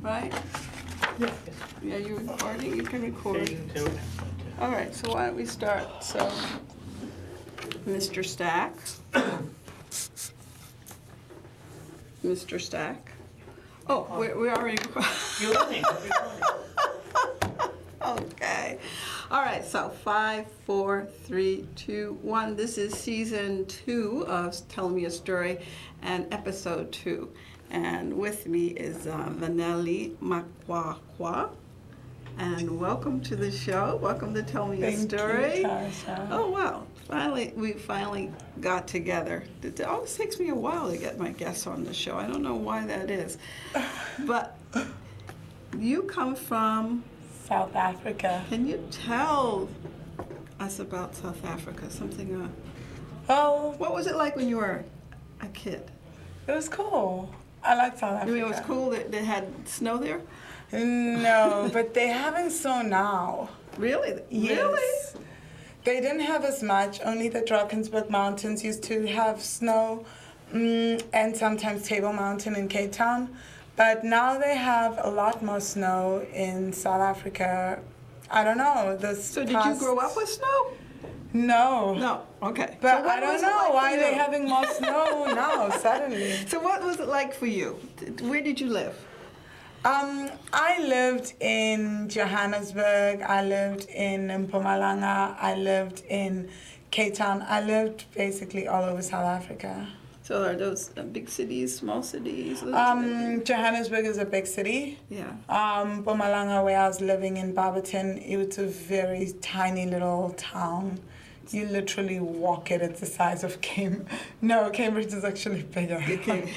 right? Yeah. Yeah, you recording? You can record. All right, so why don't we start? So, Mr. Stack. Mr. Stack. Oh, we already. You're running. Okay. All right, so 5, 4, 3, 2, 1. This is season 2 of Tell Me a Story and episode 2. And with me is Vanelli Makwakwa. And welcome to the show. Welcome to Tell Me a Story. Thank you, Oh, wow. We finally got together. It always takes me a while to get my guests on the show. I don't know why that is. But you come from South Africa. Can you tell us about South Africa? Something, Oh, what was it like when you were a kid? it was cool. I like South Africa. You mean it was cool that they had snow there? No, but they're having snow now. Really? Yes. Really? They didn't have as much. Only the Drakensberg Mountains used to have snow, and sometimes Table Mountain in Cape Town. But now they have a lot more snow in South Africa. I don't know. So did you grow up with snow? No. No. Okay. But So what I don't was it know like why for they're you? having more snow now, suddenly. So what was it like for you? Where did you live? I lived in Johannesburg, I lived in Mpumalanga, I lived in Cape Town. I lived basically all over South Africa. So are those big cities, small cities? Johannesburg is a big city. Yeah. Mpumalanga, where I was living in Barberton, it was a very tiny little town. You literally walk it. It's the size of Cambridge. No, Cambridge is actually bigger. Okay.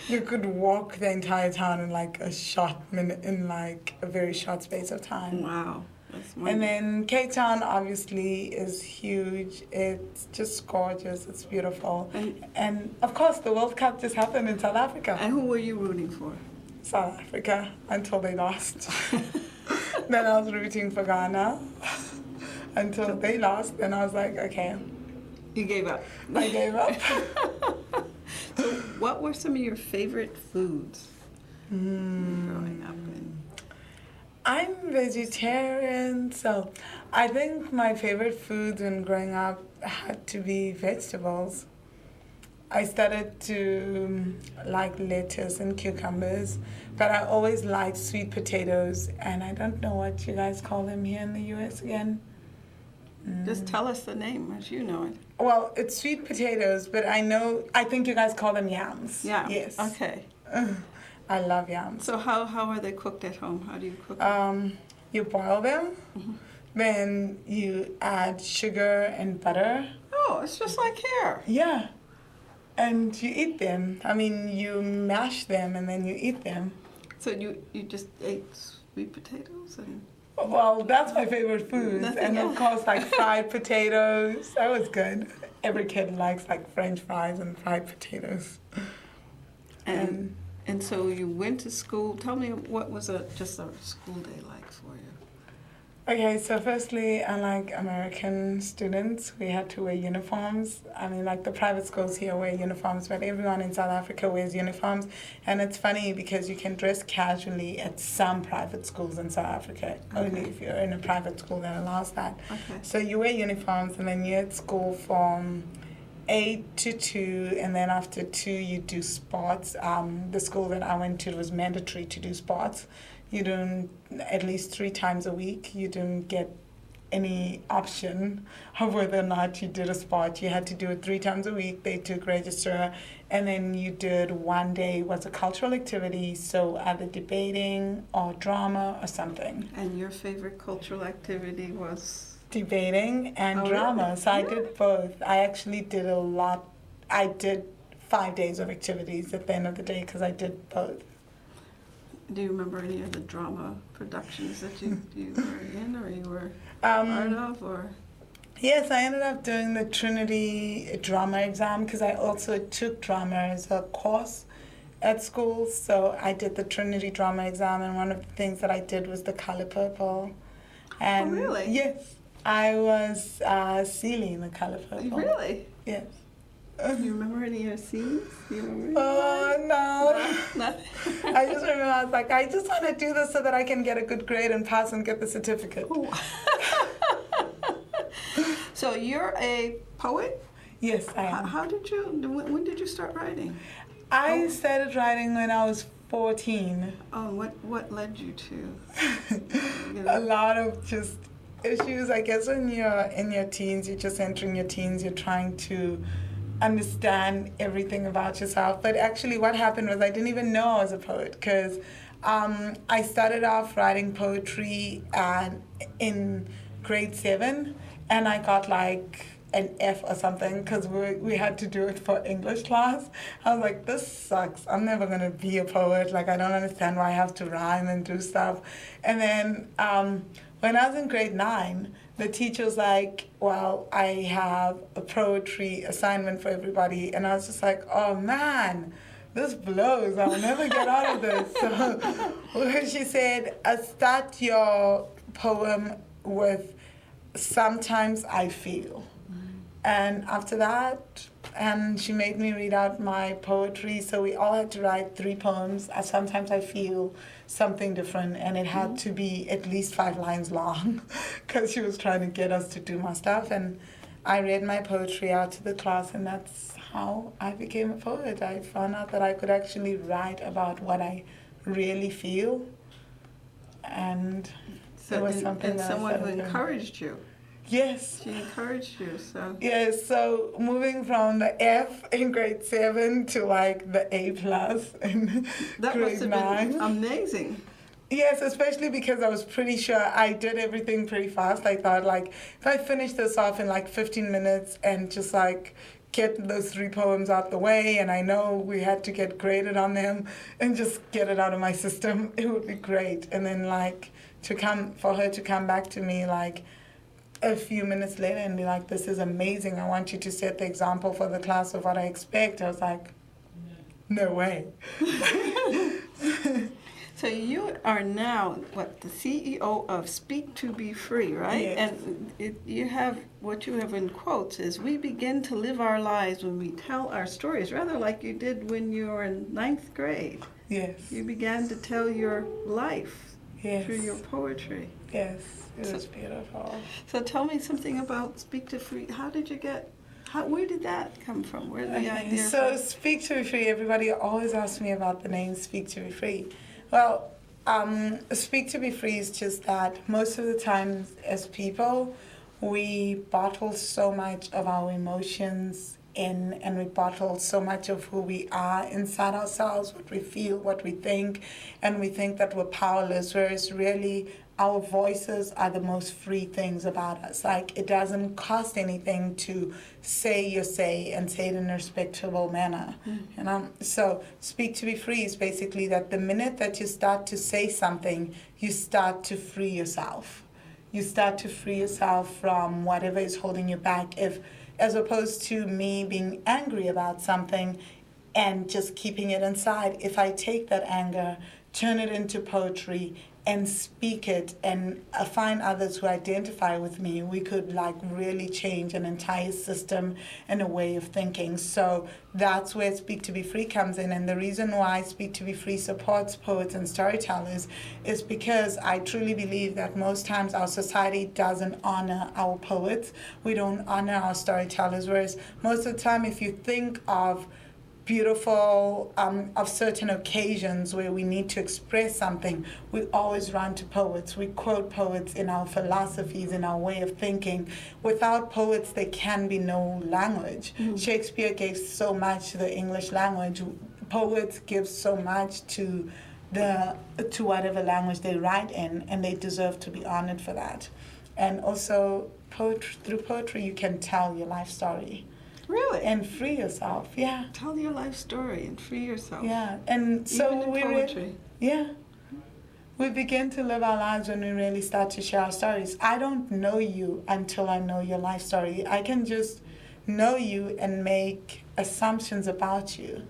You could walk the entire town in like a short minute, in like a very short space of time. Wow. That's And wonderful. then Cape Town obviously is huge. It's just gorgeous. It's beautiful. And of course, the World Cup just happened in South Africa. And who were you rooting for? South Africa until they lost. Then I was rooting for Ghana until they lost. Then I was like, okay, You gave up. I gave up. So what were some of your favorite foods growing up? I'm vegetarian, so I think my favorite foods when growing up had to be vegetables. I started to like lettuce and cucumbers, but I always liked sweet potatoes, and I don't know what you guys call them here in the U.S. again. Just tell us the name as you know it. Well, it's sweet potatoes, but I think you guys call them yams. Yeah. Yes. Okay. I love yams. So how are they cooked at home? How do you cook them? You boil them, then you add sugar and butter. Oh, it's just like here. Yeah. And you eat them. I mean, you mash them and then you eat them. So you just ate sweet potatoes and Well, that's my favorite food. Nothing And of else. course, like fried potatoes. That was good. Every kid likes like French fries and fried potatoes. and so you went to school. Tell me what was just a school day like for you? Okay, so firstly, unlike American students, we had to wear uniforms. I mean, like the private schools here wear uniforms, but everyone in South Africa wears uniforms. And it's funny because you can dress casually at some private schools in South Africa, only if you're in a private school that allows that. Okay. So you wear uniforms and then you're at school from 8 to 2, and then after 2 you do sports. The school that I went to was mandatory to do sports. You do at least 3 times a week. You didn't get any option of whether or not you did a sport. You had to do it 3 times a week. They took register, and then you did one day was a cultural activity, so either debating or drama or something. And your favorite cultural activity was? Debating and Oh, drama. really? So I did both. I actually did a lot. I did 5 days of activities at the end of the day because I did both. Do you remember any of the drama productions that you were in or you were part of? Or? Yes, I ended up doing the Trinity drama exam because I also took drama as a course at school. So I did the Trinity drama exam, and one of the things that I did was the color purple. And Oh, really? Yes, I was Celie in the color purple. Really? Yes. Do you remember any of your scenes? Do you remember? Oh, no. Nothing. I just remember I was like, I just want to do this so that I can get a good grade and pass and get the certificate. So you're a poet? Yes, I am. How did you, when did you start writing? I started writing when I was 14. Oh, what led you to? A lot of just issues. I guess when you're in your teens, you're just entering your teens, you're trying to understand everything about yourself. But actually what happened was I didn't even know I was a poet because I started off writing poetry in grade 7 and I got like an F or something because we had to do it for English class. I was like, this sucks. I'm never going to be a poet. Like, I don't understand why I have to rhyme and do stuff. And then when I was in grade 9, the teacher was like, well, I have a poetry assignment for everybody. And I was just like, oh, man, this blows. I'll never get out of this. So she said, start your poem with sometimes I feel. And after that, and she made me read out my poetry, so we all had to write 3 poems. Sometimes I feel something different, and it had to be at least 5 lines long, because she was trying to get us to do more stuff. And I read my poetry out to the class, and that's how I became a poet. I found out that I could actually write about what I really feel, and it was something that someone I who started doing. encouraged you. Yes. She encouraged you, so. Yes, so moving from the F in grade 7 to like the A+ in That grade must have 9. been amazing. Yes, especially because I was pretty sure I did everything pretty fast. I thought like if I finish this off in like 15 minutes and just like get those 3 poems out the way, and I know we had to get graded on them and just get it out of my system, it would be great. And then like for her to come back to me like a few minutes later and be like, this is amazing, I want you to set the example for the class of what I expect. I was like, no way. So you are now, the CEO of Speak to Be Free, right? Yes. And you have, what you have in quotes is, we begin to live our lives when we tell our stories, rather like you did when you were in 9th grade. Yes. You began to tell your life Yes. through your poetry. Yes, it was beautiful. So tell me something about Speak to Free. How did you where did that come from? Where did the idea So from? Speak to Be Free, everybody always asks me about the name Speak to Be Free. Well, Speak to Be Free is just that most of the times as people, we bottle so much of our emotions in, and we bottle so much of who we are inside ourselves, what we feel, what we think, and we think that we're powerless, whereas really our voices are the most free things about us. Like, it doesn't cost anything to say your say and say it in a respectable manner. You know? So Speak to Be Free is basically that the minute that you start to say something, you start to free yourself. You start to free yourself from whatever is holding you back. As opposed to me being angry about something and just keeping it inside, if I take that anger, turn it into poetry, and speak it and find others who identify with me, we could like really change an entire system and a way of thinking. So that's where Speak to Be Free comes in. And the reason why Speak to Be Free supports poets and storytellers is because I truly believe that most times our society doesn't honor our poets. We don't honor our storytellers. Whereas most of the time, if you think of beautiful, of certain occasions where we need to express something, we always run to poets. We quote poets in our philosophies, in our way of thinking. Without poets, there can be no language. Shakespeare gave so much to the English language. Poets give so much to whatever language they write in, and they deserve to be honored for that. And also, through poetry, you can tell your life story. Really? And free yourself, yeah. Tell your life story and free yourself. Yeah, and so Even in poetry. We begin to live our lives when we really start to share our stories. I don't know you until I know your life story. I can just know you and make assumptions about you.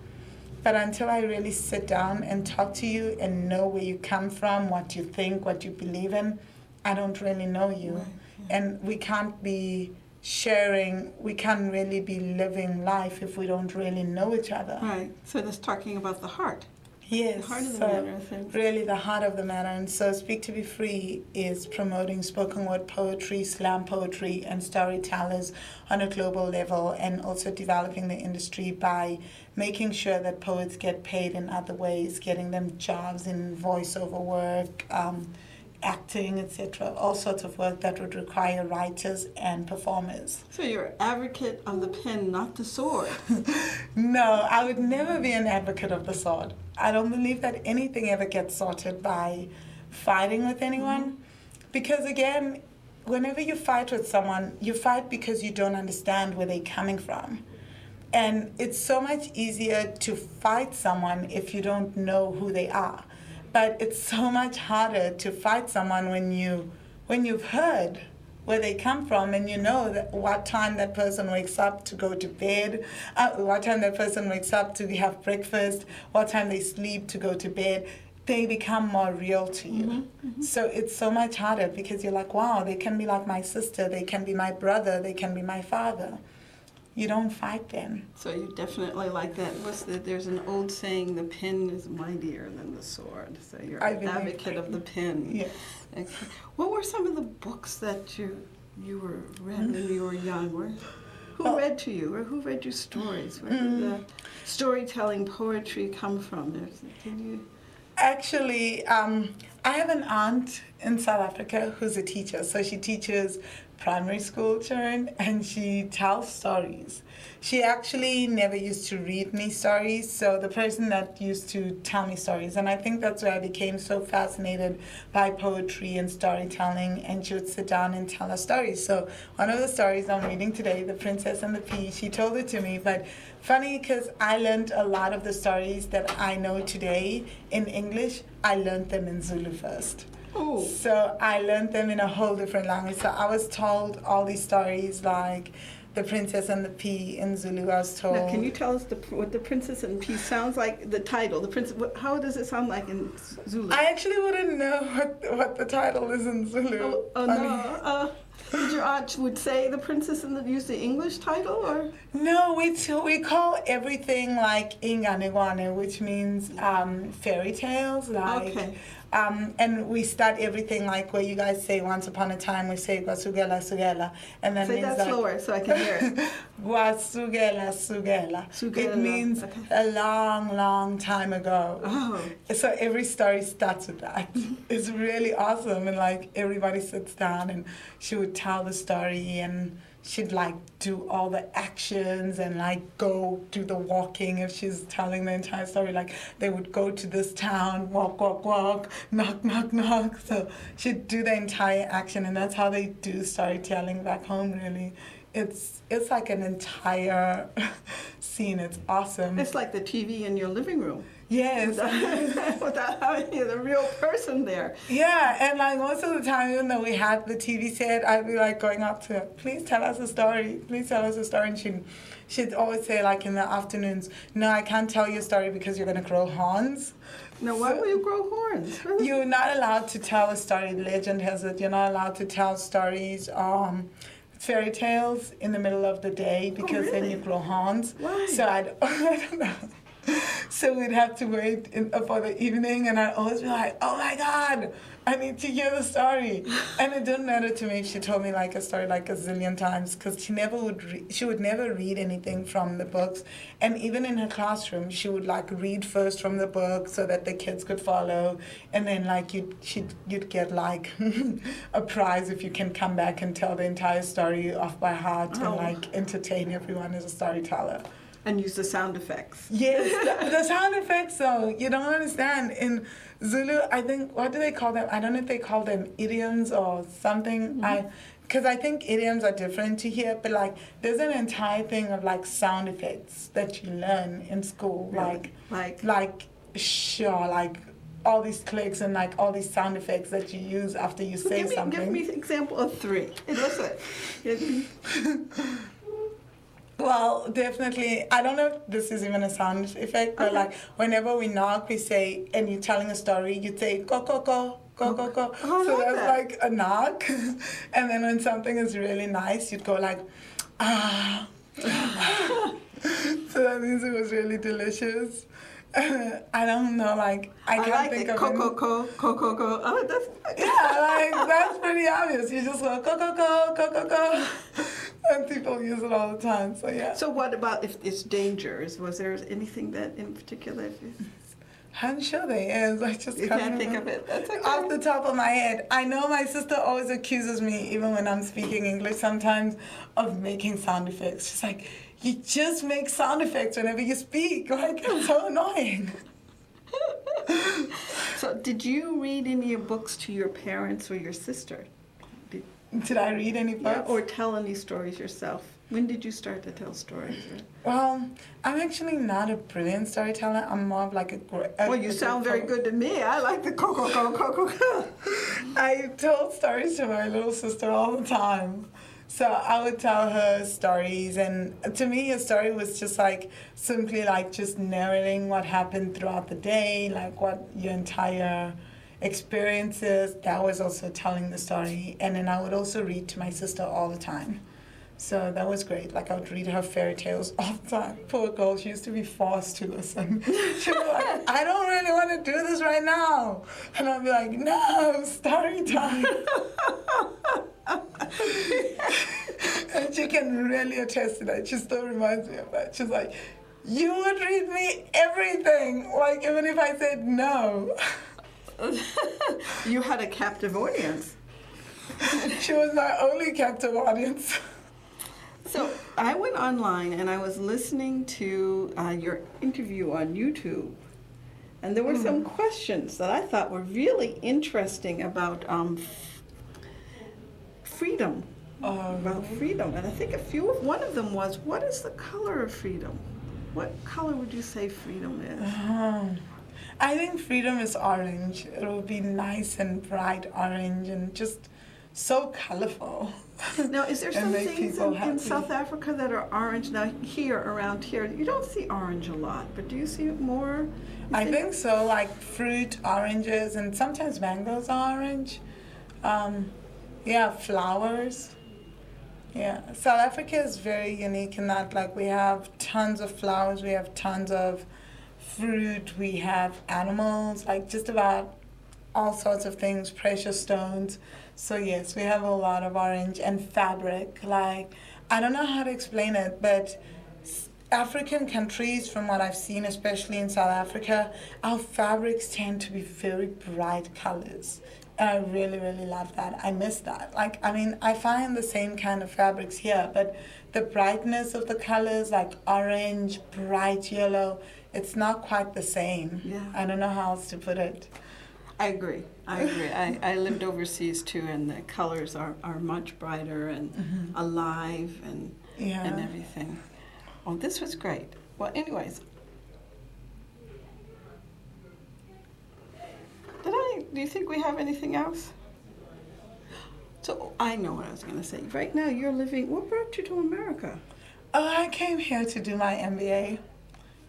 But until I really sit down and talk to you and know where you come from, what you think, what you believe in, I don't really know you. Right, yeah. And we can't be sharing, we can't really be living life if we don't really know each other. Right. So that's talking about the heart. Yes, The heart of the so matter, I think. really the heart of the matter. And so Speak to Be Free is promoting spoken word poetry, slam poetry, and storytellers on a global level, and also developing the industry by making sure that poets get paid in other ways, getting them jobs in voiceover work, acting, etc., all sorts of work that would require writers and performers. So you're an advocate of the pen, not the sword. No, I would never be an advocate of the sword. I don't believe that anything ever gets sorted by fighting with anyone. Because again, whenever you fight with someone, you fight because you don't understand where they're coming from. And it's so much easier to fight someone if you don't know who they are. But it's so much harder to fight someone when you've heard where they come from, and you know that what time that person wakes up to go to bed, what time that person wakes up to have breakfast, what time they sleep to go to bed. They become more real to you. So it's so much harder because you're like, wow, they can be like my sister, they can be my brother, they can be my father. You don't fight them. So you definitely like that. There's an old saying, the pen is mightier than the sword. So you're I an believe advocate of the pen. Yes. Okay. What were some of the books that you were read when you were young? Who read to you, or who read you stories? Where did the storytelling poetry come from? Can you? Actually, I have an aunt in South Africa who's a teacher. So she teaches primary school children, and she tells stories. She actually never used to read me stories, so the person that used to tell me stories, and I think that's why I became so fascinated by poetry and storytelling, and she would sit down and tell us stories. So one of the stories I'm reading today, The Princess and the Pea, she told it to me, but funny because I learned a lot of the stories that I know today in English, I learned them in Zulu first. Oh. So I learned them in a whole different language. So I was told all these stories like The Princess and the Pea in Zulu. I was told. Now, can you tell us what The Princess and the Pea sounds like? The title, the princess. How does it sound like in Zulu? I actually wouldn't know what the title is in Zulu. No. Did your aunt would say The Princess and use the English title, or? No, we call everything like inganegwane, which means fairy tales. Like, Okay. And we start everything like where you guys say once upon a time, we say Gwasugela Sugela. And then Say means that like, slower so I can hear it. Gwasugela Sugela. Sugela, It means okay. a long, long time ago. Oh. So every story starts with that. It's really awesome. And like everybody sits down and she would tell the story, and she'd like do all the actions and like go do the walking if she's telling the entire story. Like they would go to this town, walk, walk, walk, knock, knock, knock. So she'd do the entire action, and that's how they do storytelling back home, really. It's like an entire scene. It's awesome. It's like the TV in your living room. Yes. Without having the real person there. Yeah, and like most of the time, even though we had the TV set, I'd be like going up to her, please tell us a story, please tell us a story. And she'd always say like in the afternoons, no, I can't tell you a story because you're going to grow horns. Now, why will you grow horns? You're not allowed to tell a story, legend has it, you're not allowed to tell stories, fairy tales in the middle of the day because then really? you grow horns. Why? So I don't know. So we'd have to wait for the evening, and I'd always be like, oh my God, I need to hear the story. And it didn't matter to me if she told me like a story like a zillion times, because she would never read anything from the books. And even in her classroom, she would like read first from the book so that the kids could follow. And then like you'd get like a prize if you can come back and tell the entire story off by heart and like entertain everyone as a storyteller. And use the sound effects. Yes, the sound effects, though, you don't understand. In Zulu, I think, what do they call them? I don't know if they call them idioms or something. Because I think idioms are different to here, but like there's an entire thing of like sound effects that you learn in school. Really? Like all these clicks and like all these sound effects that you use after you say something. Give me an example of 3. Listen. Well, definitely. I don't know if this is even a sound effect, but like whenever we knock, we say, and you're telling a story, you'd say, go, go, go, go, go, go. Oh, I So like that's that. like a knock. And then when something is really nice, you'd go like, ah. So that means it was really delicious. I don't know, like, I can't like think it. of Coco. Oh, that's Yeah, like, that's pretty obvious. You just go, go, go, go, go, go, go. And people use it all the time, so yeah. So what about if it's dangerous? Was there anything that in particular? I'm sure there is. I just You can't think of it. That's okay. Off the top of my head. I know my sister always accuses me, even when I'm speaking English sometimes, of making sound effects. She's like, you just make sound effects whenever you speak. Like, it's so annoying. So did you read any books to your parents or your sister? Did I read any books? Yeah, or tell any stories yourself? When did you start to tell stories? Well, I'm actually not a brilliant storyteller. I'm more of like a Well, you sound very good to me. I like the Coco. I told stories to my little sister all the time. So I would tell her stories, and to me, a story was just like simply like just narrating what happened throughout the day, like what your entire experiences. That was also telling the story, and then I would also read to my sister all the time. So that was great. Like, I would read her fairy tales all the time. Poor girl, she used to be forced to listen. She was like, I don't really want to do this right now. And I'd be like, no, story time. And she can really attest to that. She still reminds me of that. She's like, you would read me everything, like even if I said no. You had a captive audience. She was my only captive audience. So I went online and I was listening to your interview on YouTube, and there were some questions that I thought were really interesting about freedom. About freedom, and I think one of them was, what is the color of freedom? What color would you say freedom is? I think freedom is orange. It will be nice and bright orange and just so colorful. Now, is there And some make things people in happy. South Africa that are orange? Now, around here, you don't see orange a lot, but do you see it more? I think so, like fruit, oranges, and sometimes mangoes are orange. Yeah, flowers. Yeah, South Africa is very unique in that, like, we have tons of flowers, we have tons of fruit, we have animals, like just about all sorts of things, precious stones. So yes, we have a lot of orange and fabric. Like, I don't know how to explain it, but African countries, from what I've seen, especially in South Africa, our fabrics tend to be very bright colors. And I really, really love that. I miss that. Like, I mean, I find the same kind of fabrics here, but the brightness of the colors, like orange, bright yellow, it's not quite the same. Yeah. I don't know how else to put it. I agree. I lived overseas too, and the colors are much brighter and alive and everything. Oh, this was great. Well, anyways, do you think we have anything else? So I know what I was going to say. Right now, you're living. What brought you to America? Oh, I came here to do my MBA,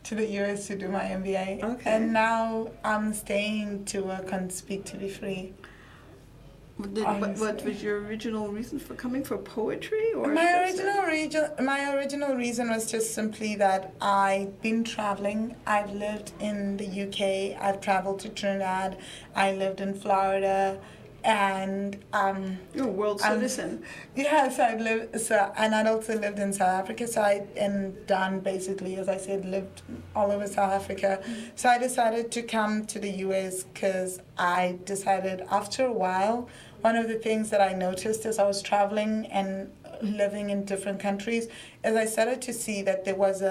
to the US to do my MBA. Okay. And now I'm staying to work on Speak to Be Free. What was your original reason for coming? For poetry, or My original reason was just simply that I've been traveling. I've lived in the UK. I've traveled to Trinidad. I lived in Florida, and you're a world citizen. Yes, I've lived. And I'd also lived in South Africa. So done basically, as I said, lived all over South Africa. So I decided to come to the US because I decided after a while. One of the things that I noticed as I was traveling and living in different countries is I started to see that there was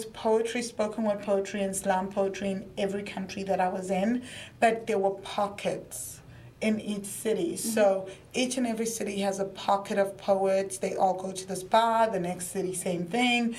poetry, spoken word poetry and slam poetry in every country that I was in, but there were pockets in each city. So each and every city has a pocket of poets. They all go to the spa. The next city, same thing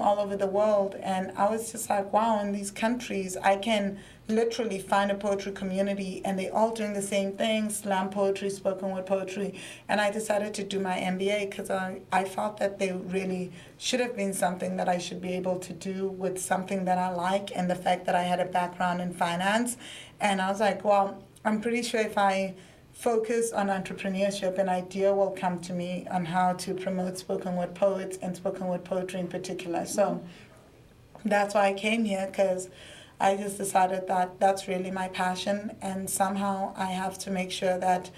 all over the world. And I was just like, wow, in these countries, I can literally find a poetry community, and they all doing the same thing: slam poetry, spoken word poetry. And I decided to do my MBA because I felt that they really should have been something that I should be able to do with something that I like, and the fact that I had a background in finance. And I was like, well, I'm pretty sure if I focus on entrepreneurship, an idea will come to me on how to promote spoken word poets and spoken word poetry in particular. So that's why I came here, because I just decided that that's really my passion, and somehow I have to make sure that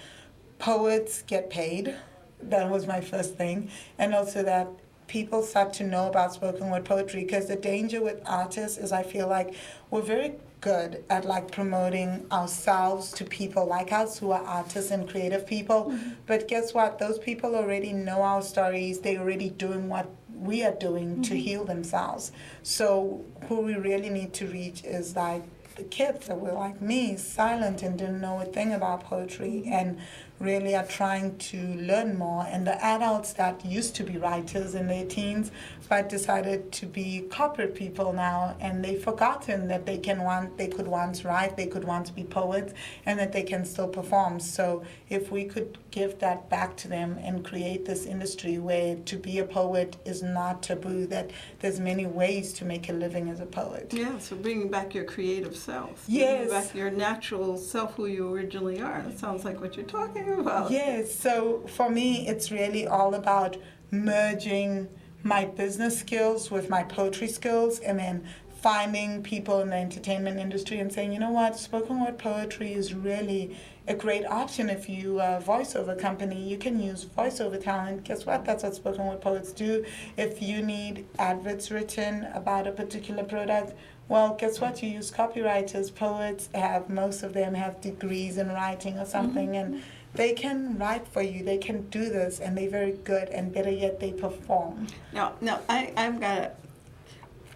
poets get paid. That was my first thing. And also that people start to know about spoken word poetry, because the danger with artists is I feel like we're very good at like promoting ourselves to people like us who are artists and creative people. But guess what? Those people already know our stories. They're already doing what we are doing to heal themselves. So who we really need to reach is like the kids that were like me, silent and didn't know a thing about poetry, and really are trying to learn more, and the adults that used to be writers in their teens but decided to be corporate people now, and they've forgotten that they could once write, they could once be poets, and that they can still perform. So if we could give that back to them and create this industry where to be a poet is not taboo, that there's many ways to make a living as a poet. Yeah, so bringing back your creative self. Yes. Bringing back your natural self, who you originally are. That sounds like what you're talking about. Yes, so for me, it's really all about merging my business skills with my poetry skills, and then finding people in the entertainment industry and saying, you know what, spoken word poetry is really a great option. If you are a voiceover company, you can use voiceover talent. Guess what? That's what spoken word poets do. If you need adverts written about a particular product, well, guess what? You use copywriters. Poets most of them have degrees in writing or something, and they can write for you. They can do this, and they're very good, and better yet, they perform. Now, I've got a...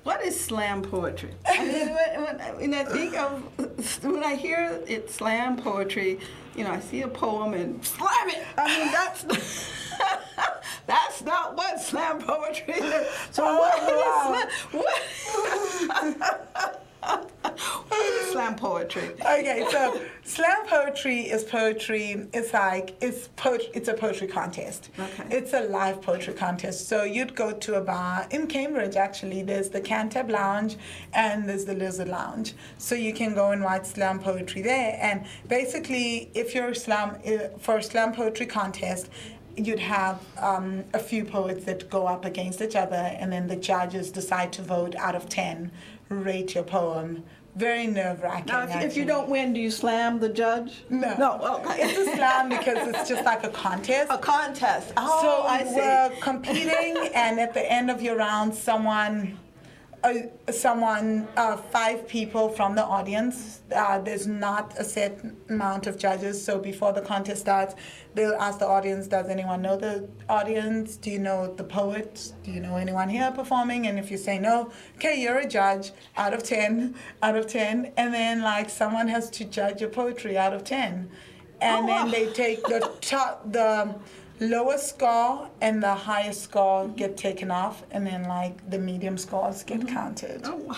What is slam poetry? I mean, when I think of, when I hear it, slam poetry, I see a poem and slam it. I mean, that's not what slam poetry is. So what is slam poetry? Okay, so slam poetry is poetry. It's a poetry contest. Okay. It's a live poetry contest. So you'd go to a bar in Cambridge. Actually, there's the Cantab Lounge and there's the Lizard Lounge. So you can go and write slam poetry there. And basically, if you're for a slam poetry contest, you'd have a few poets that go up against each other, and then the judges decide to vote out of 10, rate your poem. Very nerve-wracking. Now, if you don't win, do you slam the judge? No. No, okay. It's a slam because it's just like a contest. A contest. Oh, So I see. we're competing, and at the end of your round, 5 people from the audience. There's not a set amount of judges, so before the contest starts, they'll ask the audience, does anyone know the audience? Do you know the poet? Do you know anyone here performing? And if you say no, okay, you're a judge out of 10, and then someone has to judge your poetry out of 10. And then they take the lowest score and the highest score get taken off, and then the medium scores get counted. Oh.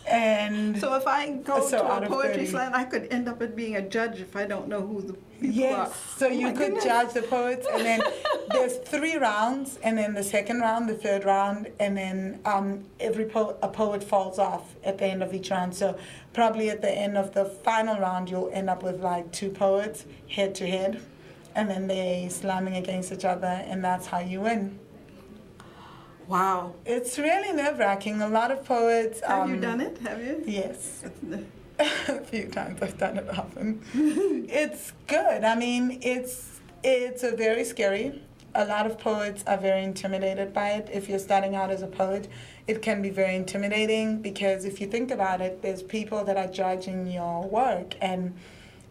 And So if I go to out a of poetry 30. slam, I could end up at being a judge if I don't know who the people are. yes, so you my could goodness. judge the poets, and then there's 3 rounds, and then the second round, the third round, and then a poet falls off at the end of each round. So probably at the end of the final round, you'll end up with 2 poets head to head, and then they slamming against each other, and that's how you win. Wow. It's really nerve-wracking. A lot of poets... Have you done it? Have you? Yes. A few times. I've done it often. It's good. I mean, it's very scary. A lot of poets are very intimidated by it. If you're starting out as a poet, it can be very intimidating, because if you think about it, there's people that are judging your work, and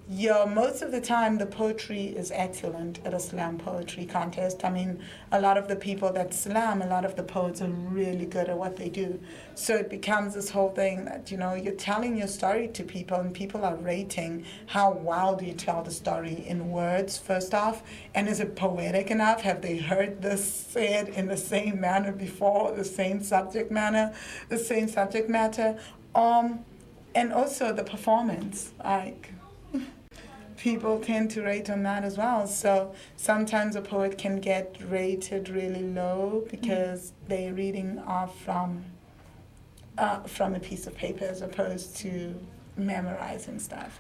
Yeah, most of the time the poetry is excellent at a slam poetry contest. I mean, a lot of the people that slam, a lot of the poets are really good at what they do. So it becomes this whole thing that, you're telling your story to people and people are rating how well do you tell the story in words, first off, and is it poetic enough? Have they heard this said in the same manner before, the same subject matter? And also the performance, like, people tend to rate on that as well. So sometimes a poet can get rated really low because they're reading off from a piece of paper as opposed to memorizing stuff.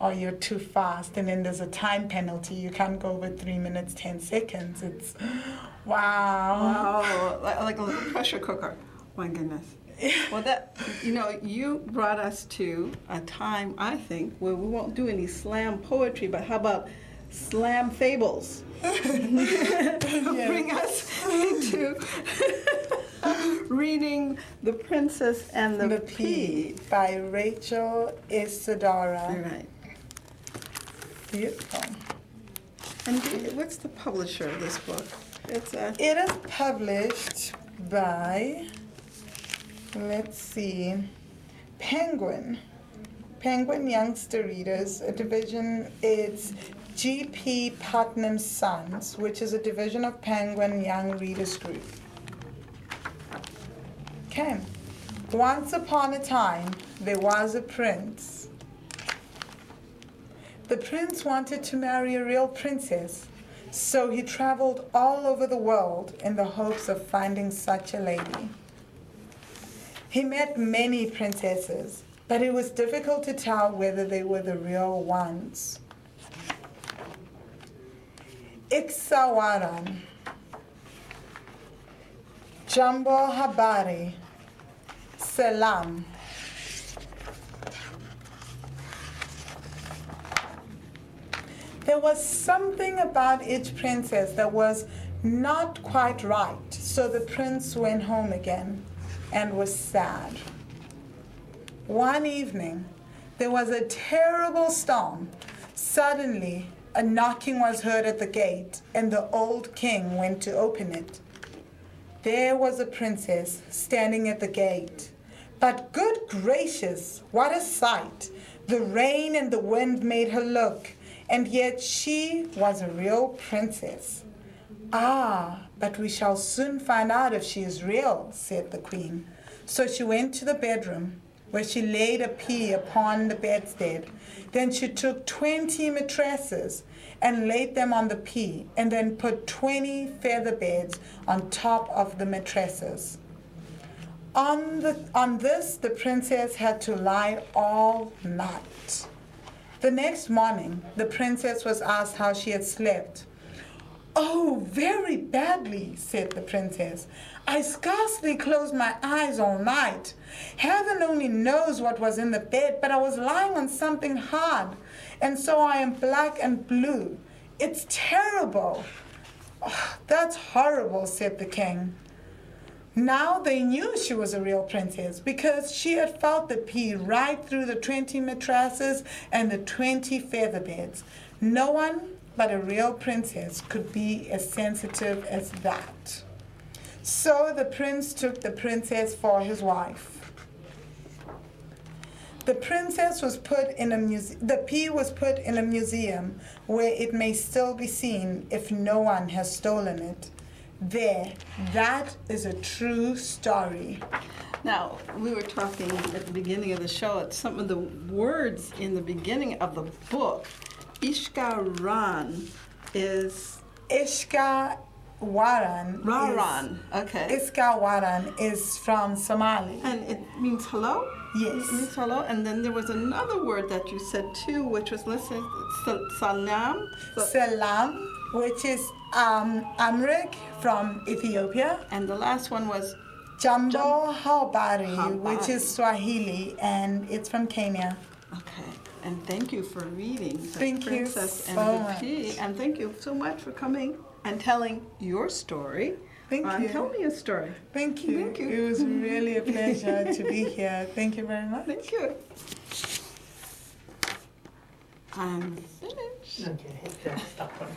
Or you're too fast, and then there's a time penalty. You can't go over 3 minutes 10 seconds. It's wow. Like a little pressure cooker. My goodness. Well, you brought us to a time, I think, where we won't do any slam poetry, but how about slam fables? Bring us into reading The Princess and the Pea by Rachel Isadora. Right. Beautiful. And what's the publisher of this book? It is published by, let's see, Penguin Youngster Readers, a division. It's G.P. Putnam's Sons, which is a division of Penguin Young Readers Group. Okay. Once upon a time, there was a prince. The prince wanted to marry a real princess, so he traveled all over the world in the hopes of finding such a lady. He met many princesses, but it was difficult to tell whether they were the real ones. Iksawaran, Jambo Habari, Salam. There was something about each princess that was not quite right, so the prince went home again and was sad. One evening, there was a terrible storm. Suddenly, a knocking was heard at the gate, and the old king went to open it. There was a princess standing at the gate. But good gracious, what a sight! The rain and the wind made her look, and yet she was a real princess. Ah, but we shall soon find out if she is real, said the queen. So she went to the bedroom, where she laid a pea upon the bedstead. Then she took 20 mattresses and laid them on the pea, and then put 20 feather beds on top of the mattresses. On this, the princess had to lie all night. The next morning, the princess was asked how she had slept. "Oh, very badly," said the princess. "I scarcely closed my eyes all night. Heaven only knows what was in the bed, but I was lying on something hard, and so I am black and blue. It's terrible." "Oh, that's horrible," said the king. Now they knew she was a real princess because she had felt the pea right through the 20 mattresses and the 20 feather beds. No one but a real princess could be as sensitive as that. So the prince took the princess for his wife. The princess was put in the pea was put in a museum where it may still be seen if no one has stolen it. There, that is a true story. Now, we were talking at the beginning of the show at some of the words in the beginning of the book. Ishka-ran is... Ishka-waran. Raran, okay. Ishka-waran is from Somali. And it means hello? Yes. It means hello. And then there was another word that you said too, which was, listen, salam. Salam, which is Amrik from Ethiopia. And the last one was Jambo Habari, which is Swahili, and it's from Kenya. Okay, and thank you for reading The Thank you Princess and so the much. Pea. And thank you so much for coming and telling your story. Thank you. Tell me a story. Thank you. Thank you. It was really a pleasure to be here. Thank you very much. Thank you. I'm finished. Okay, hit that stop button.